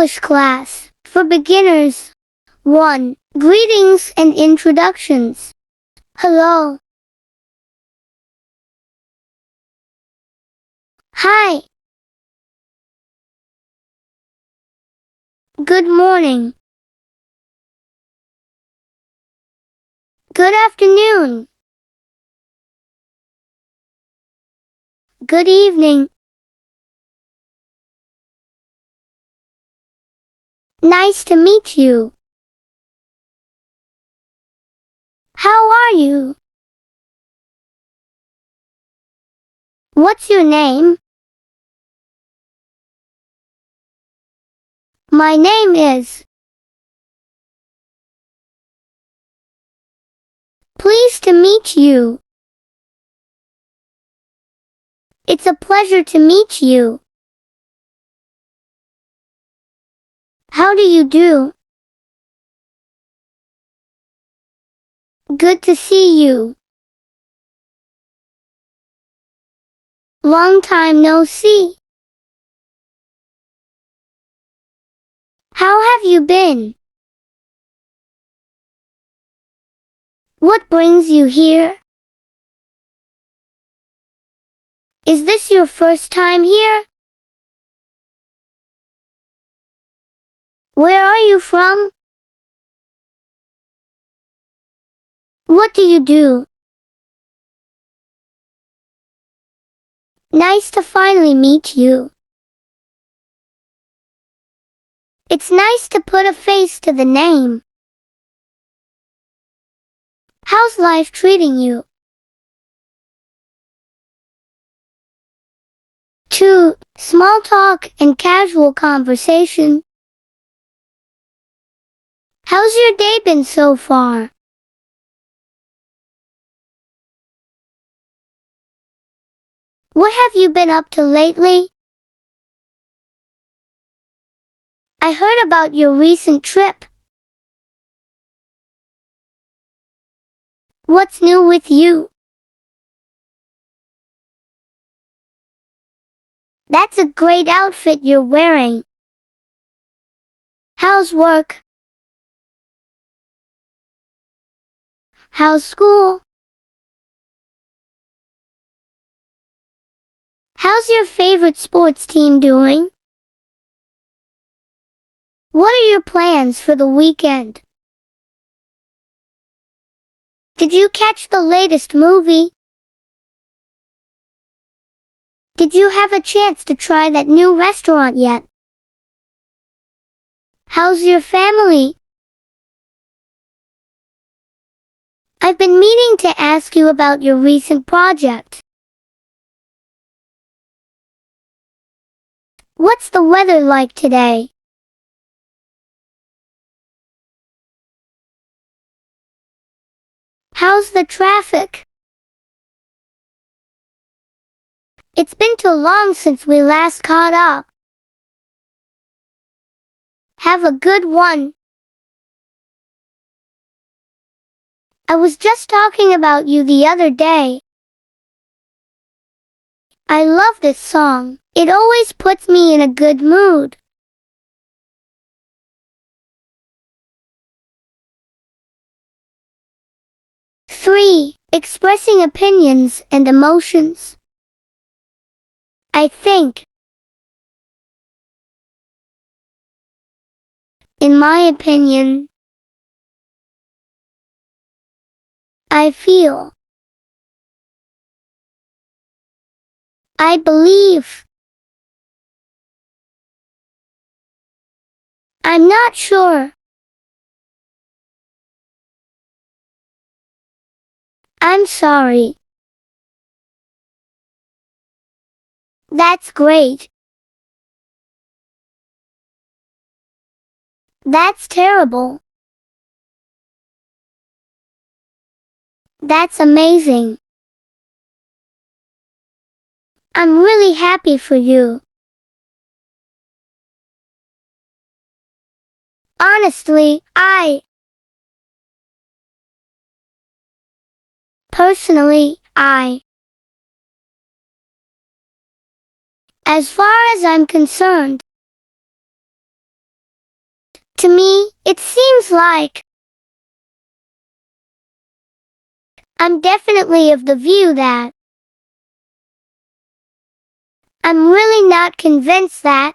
English class for beginners. 1. Greetings and introductions. Hello. Hi. Good morning. Good afternoon. Good evening. Nice to meet you. How are you? What's your name? My name is. Pleased to meet you. It's a pleasure to meet you. How do you do? Good to see you. Long time no see. How have you been? What brings you here? Is this your first time here? Where are you from? What do you do? Nice to finally meet you. It's nice to put a face to the name. How's life treating you? 2. Small talk and casual conversation. How's your day been so far? What have you been up to lately? I heard about your recent trip. What's new with you? That's a great outfit you're wearing. How's work? How's school? How's your favorite sports team doing? What are your plans for the weekend? Did you catch the latest movie? Did you have a chance to try that new restaurant yet? How's your family? I've been meaning to ask you about your recent project. What's the weather like today? How's the traffic? It's been too long since we last caught up. Have a good one. I was just talking about you the other day. I love this song. It always puts me in a good mood. 3. Expressing opinions and emotions. I think. In my opinion. I feel. I believe. I'm not sure. I'm sorry. That's great. That's terrible. That's amazing. I'm really happy for you. Honestly, personally, as far as I'm concerned, To me, it seems like I'm definitely of the view that I'm really not convinced that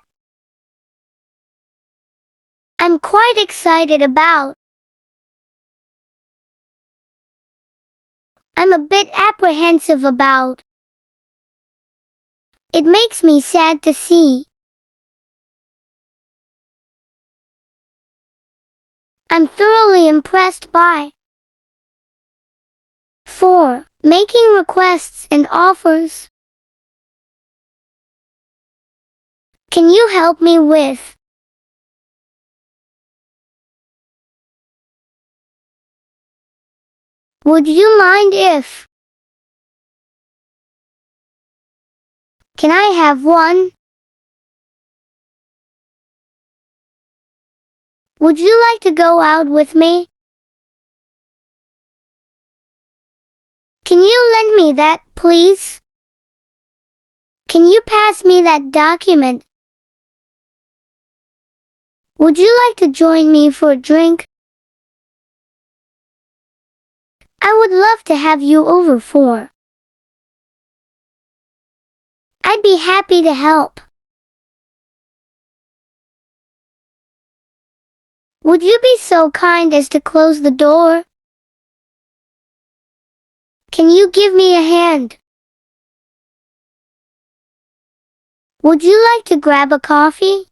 I'm quite excited about. I'm a bit apprehensive about. It makes me sad to see. I'm thoroughly impressed by. 4. Making requests and offers. Can you help me with? Would you mind if? Can I have one? Would you like to go out with me? Can you lend me that, please? Can you pass me that document? Would you like to join me for a drink? I would love to have you over for. I'd be happy to help. Would you be so kind as to close the door? Can you give me a hand? Would you like to grab a coffee?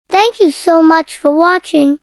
Thank you so much for watching.